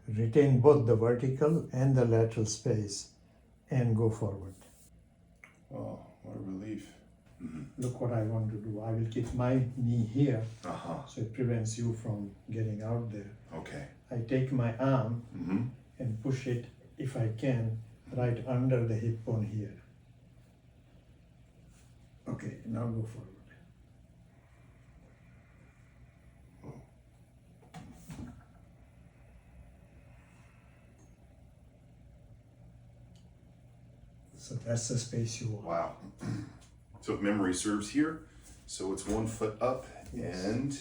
retain both the vertical and the lateral space and go forward. Oh, what a relief. Look what I want to do. I will keep my knee here, Uh-huh. so it prevents you from getting out there. Okay. I take my arm Mm-hmm. and push it, if I can, right under the hip bone here. Okay, now go forward. So that's the space you want. Wow. So if memory serves here, so it's 1 foot up. Yes. And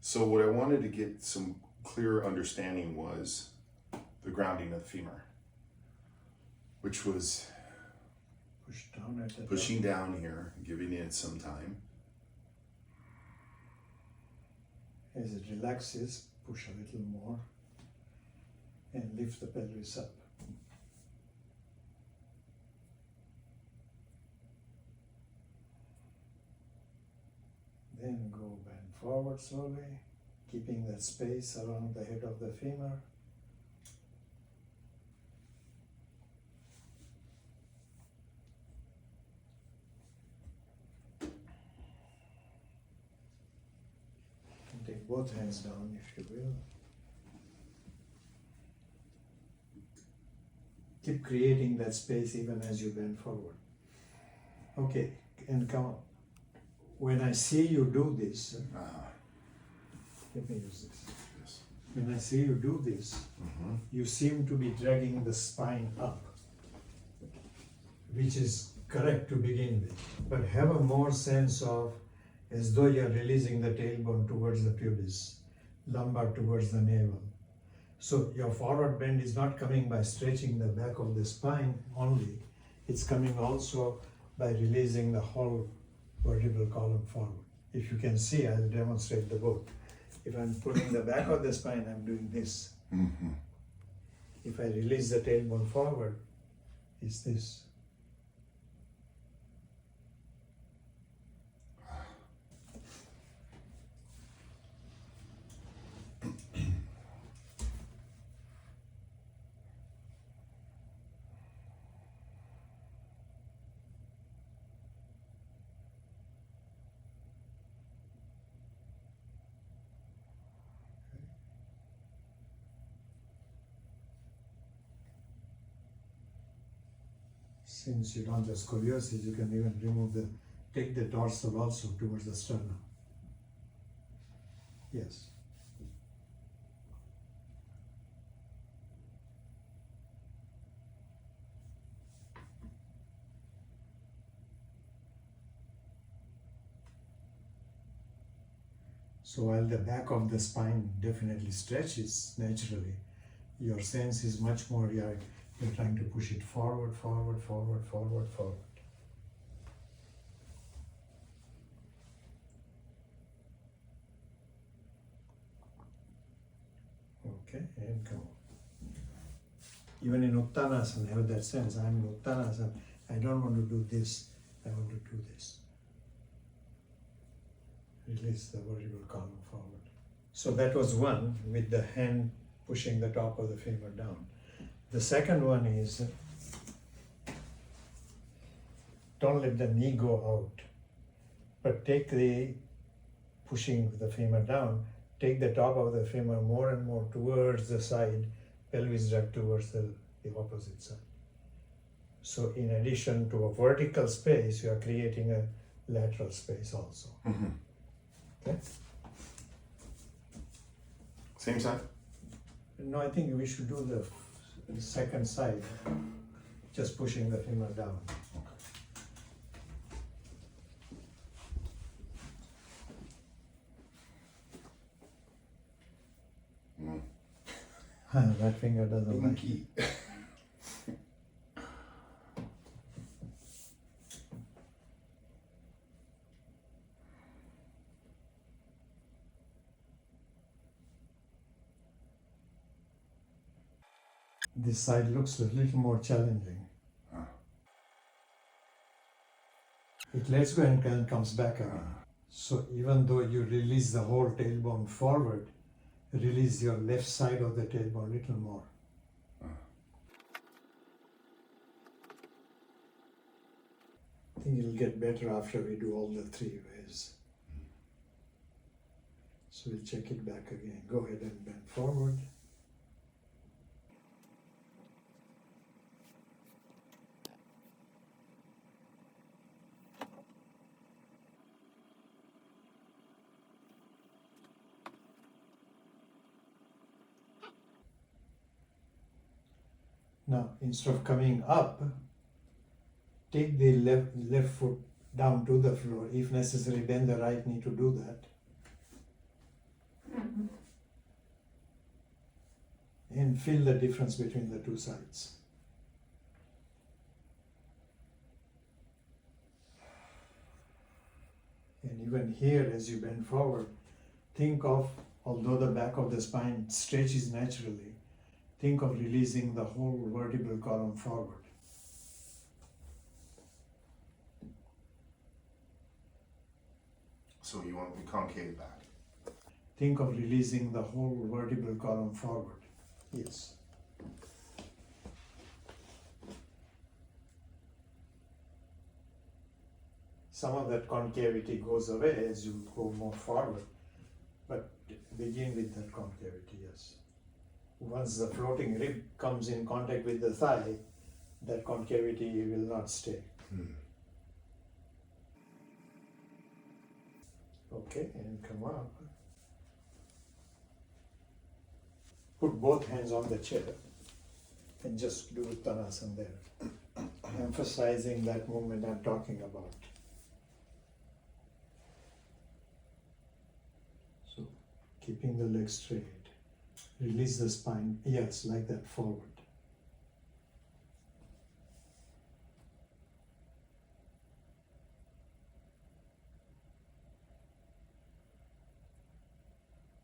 so what I wanted to get some clearer understanding was the grounding of the femur, which was Push down at the pushing down here, giving it some time. top. As it relaxes, push a little more and lift the pelvis up. Then go bend forward slowly, keeping that space around the head of the femur. And take both hands down if you will. Keep creating that space even as you bend forward. Okay, and come on. When I see you do this, let me use this. Yes. When I see you do this, Mm-hmm. you seem to be dragging the spine up, which is correct to begin with. But have a more sense of as though you're releasing the tailbone towards the pubis, lumbar towards the navel. So your forward bend is not coming by stretching the back of the spine only, it's coming also by releasing the whole vertebral column forward. If you can see, I'll demonstrate the both. If I'm pulling the back of the spine, I'm doing this. Mm-hmm. If I release the tailbone forward, it's this. Since you don't have scoliosis, you can even take the dorsal also towards the sternum. Yes. So while the back of the spine definitely stretches naturally, your sense is much more you're trying to push it forward, forward, forward, forward, forward. Okay, and come on. Even in Uttanasana, have that sense. I'm in Uttanasana. I don't want to do this. I want to do this. Release the vertebral column forward. So that was one with the hand pushing the top of the femur down. The second one is don't let the knee go out, but take the pushing the femur down, take the top of the femur more and more towards the side, pelvis drag towards the opposite side. So in addition to a vertical space, you are creating a lateral space also. Mm-hmm. Okay? Same side? No, I think we should do the second side, just pushing the femur down. That finger doesn't like it. This side looks a little more challenging. It lets go and comes back again. So even though you release the whole tailbone forward, Release your left side of the tailbone a little more. I think it'll get better after we do all the three ways. So we'll check it back again. Go ahead and bend forward. Now, instead of coming up, take the left foot down to the floor. If necessary, bend the right knee to do that. And feel the difference between the two sides. And even here, as you bend forward, think of, although the back of the spine stretches naturally, think of releasing the whole vertebral column forward. So you want the concave back? Think of releasing the whole vertebral column forward. Yes. Some of that concavity goes away as you go more forward, but begin with that concavity, yes. Once the floating rib comes in contact with the thigh, that concavity will not stay. Okay, and come up. Put both hands on the chair and just do Uttanasana there, emphasizing that movement I'm talking about. So, keeping the legs straight, release the spine, yes, like that, forward.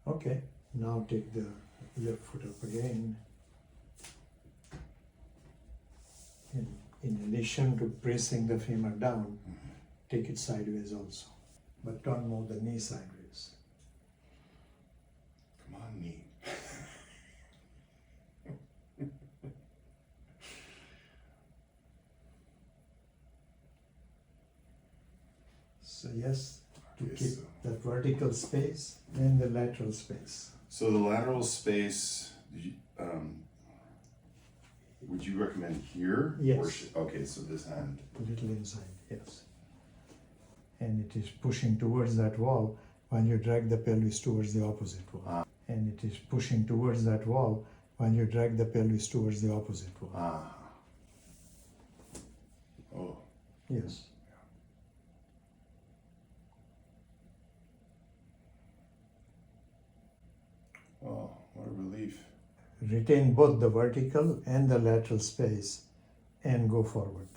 Okay, now take the left foot up again. And in addition to pressing the femur down, take it sideways also. But don't move the knee sideways. Come on, knee. So yes, to Okay, keep so- that vertical space and the lateral space. So the lateral space, would you recommend here? Yes. Or okay, so this hand. A little inside, yes. And it is pushing towards that wall while you drag the pelvis towards the opposite wall. And it is pushing towards that wall while you drag the pelvis towards the opposite wall. Oh. Yes. Oh, what a relief. Retain both the vertical and the lateral space and go forward.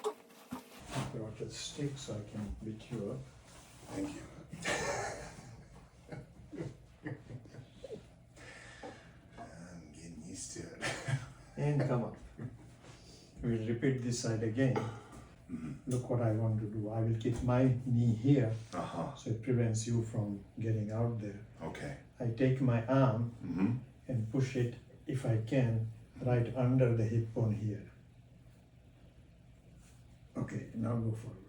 I brought a stick so I can beat you up. Thank you. I'm getting used to it. And come up. We'll repeat this side again. Look what I want to do. I will keep my knee here so it prevents you from getting out there. Okay. I take my arm and push it, if I can, right under the hip bone here. Okay, now go forward.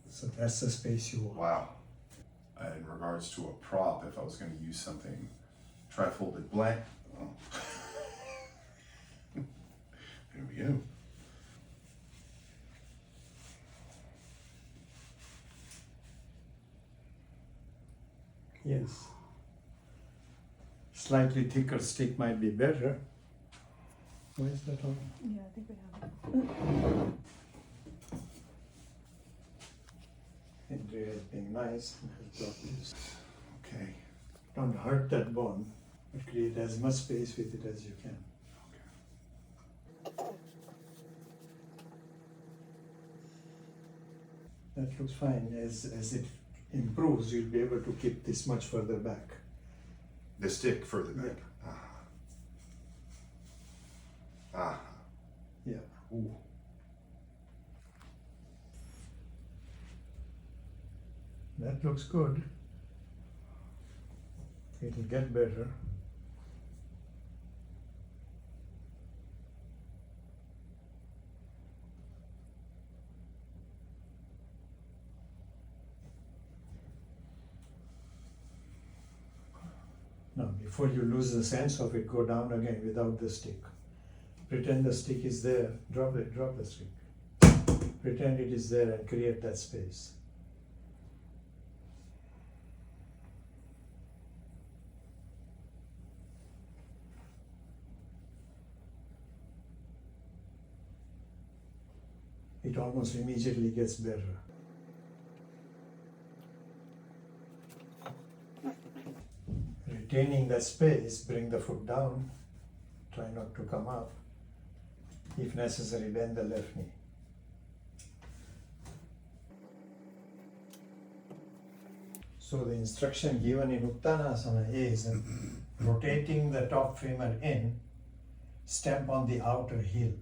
So that's the space you want. Wow. In regards to a prop, if I was going to use something tri-folded blank, oh. There we go. Yes. Slightly thicker stick might be better. Where is that on? Yeah, I think we have it. Andrea is being nice and has brought this. Okay. Don't hurt that bone, but create as much space with it as you can. That looks fine as it improves, you'll be able to keep this much further back. The stick further back. Yeah. Yeah. Ooh. That looks good. It'll get better. Now, before you lose the sense of it, go down again without the stick. Pretend the stick is there. Drop the stick. Pretend it is there and create that space. It almost immediately gets better. Retaining that space, bring the foot down, try not to come up. If necessary, bend the left knee. So the instruction given in Uttanasana is rotating the top femur in, stamp on the outer heel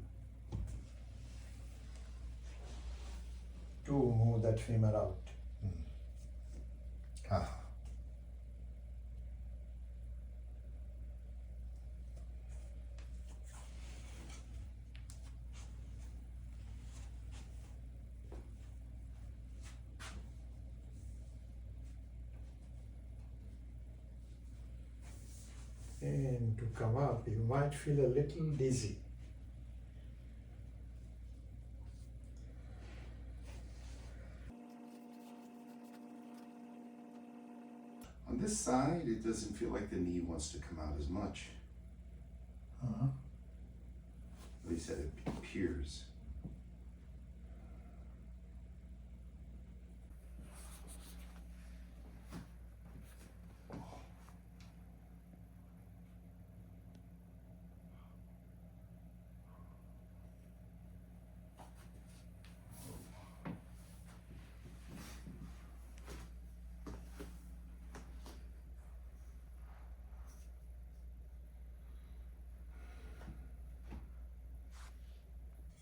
to move that femur out. And to come up, you might feel a little dizzy. On this side, it doesn't feel like the knee wants to come out as much. At least that it appears.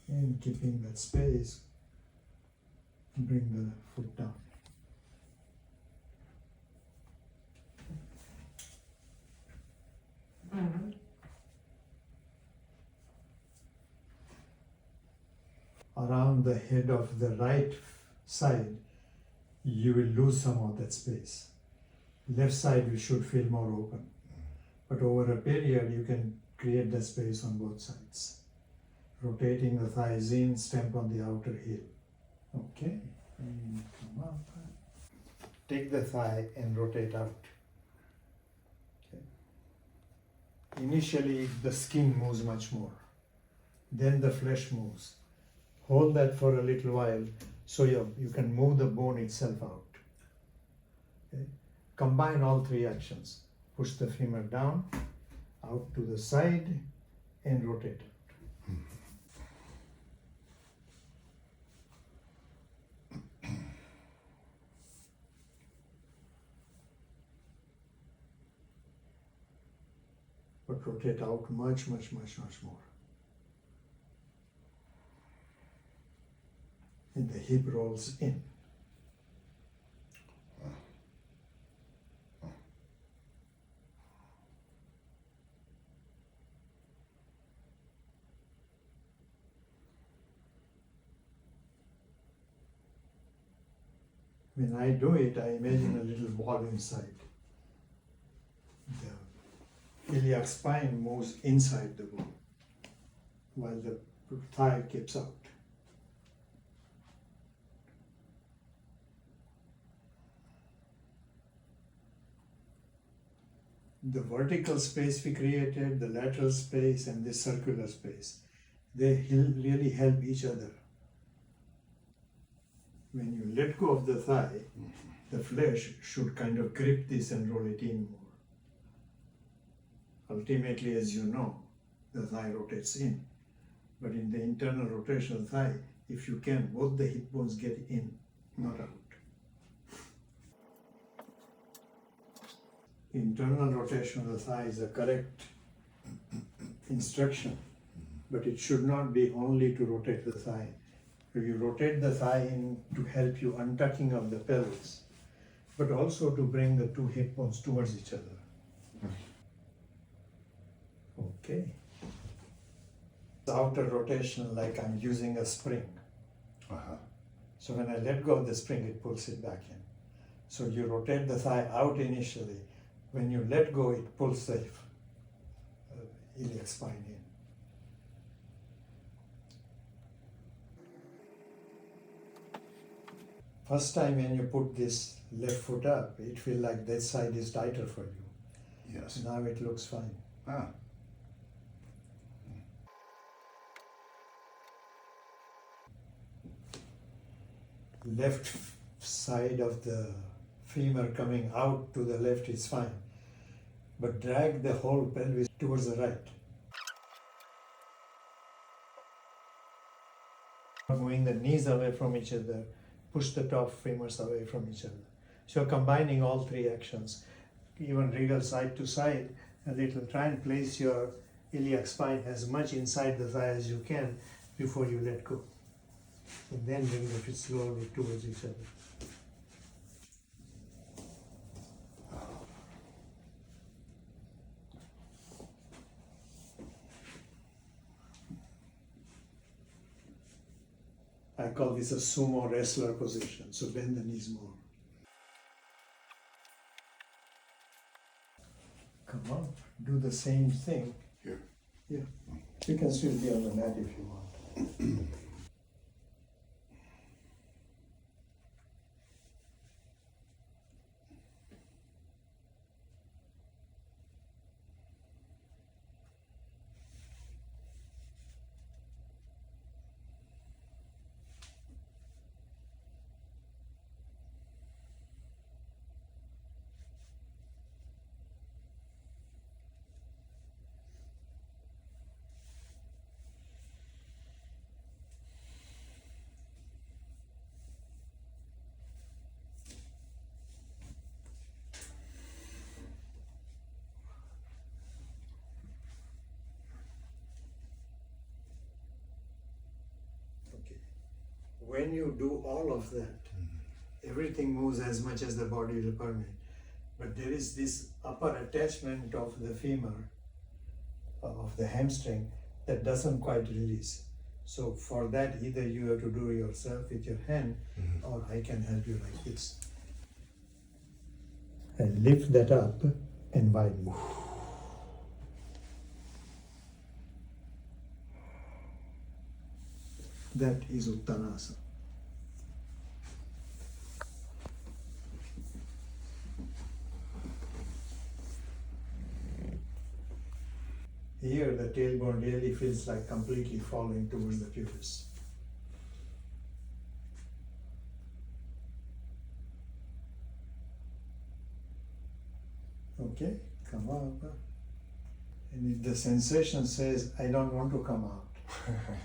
And keeping that space, bring the foot down. Around the head of the right side, you will lose some of that space. Left side, you should feel more open. But over a period, you can create the space on both sides. Rotating the thighs in, stamp on the outer heel. Okay, and come up. Take the thigh and rotate out. Okay. Initially, the skin moves much more. Then the flesh moves. Hold that for a little while so you can move the bone itself out. Okay. Combine all three actions. Push the femur down, out to the side, and rotate out. But rotate out much more. And the hip rolls in. When I do it, I imagine a little ball inside. The iliac spine moves inside the bone, while the thigh keeps out. The vertical space we created, the lateral space, and this circular space, they really help each other. When you let go of the thigh, the flesh should kind of grip this and roll it in more. Ultimately, as you know, the thigh rotates in. But in the internal rotation of the thigh, if you can, both the hip bones get in, not out. internal rotation of the thigh is the correct instruction, but it should not be only to rotate the thigh. If you rotate the thigh in to help you untucking of the pelvis, but also to bring the two hip bones towards each other. Okay. The outer rotation, like I'm using a spring. So when I let go of the spring, it pulls it back in. So you rotate the thigh out initially. When you let go, it pulls the iliac spine in. First time when you put this left foot up, it feels like that side is tighter for you. Yes. Now it looks fine. Ah. Left side of the femur coming out to the left is fine, but drag the whole pelvis towards the right. Moving the knees away from each other, push the top femurs away from each other. So you're combining all three actions. Even wriggle side to side a little. Try and place your iliac spine as much inside the thigh as you can before you let go. And then bring the feet slowly towards each other. I call this a sumo wrestler position, so bend the knees more. Come on, do the same thing. Here. Yeah, you can still be on the mat if you want. When you do all of that, everything moves as much as the body will permit. But there is this upper attachment of the femur, of the hamstring, that doesn't quite release. So for that, either you have to do it yourself with your hand, or I can help you like this. And lift that up and widen. That is Uttanasana. Here the tailbone really feels like completely falling towards the pubis. Okay, come up. And if the sensation says, I don't want to come out,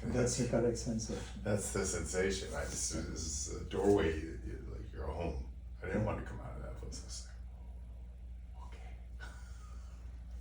that's the correct sensation. That's the sensation. This is a doorway, like you're home. I didn't want to come out.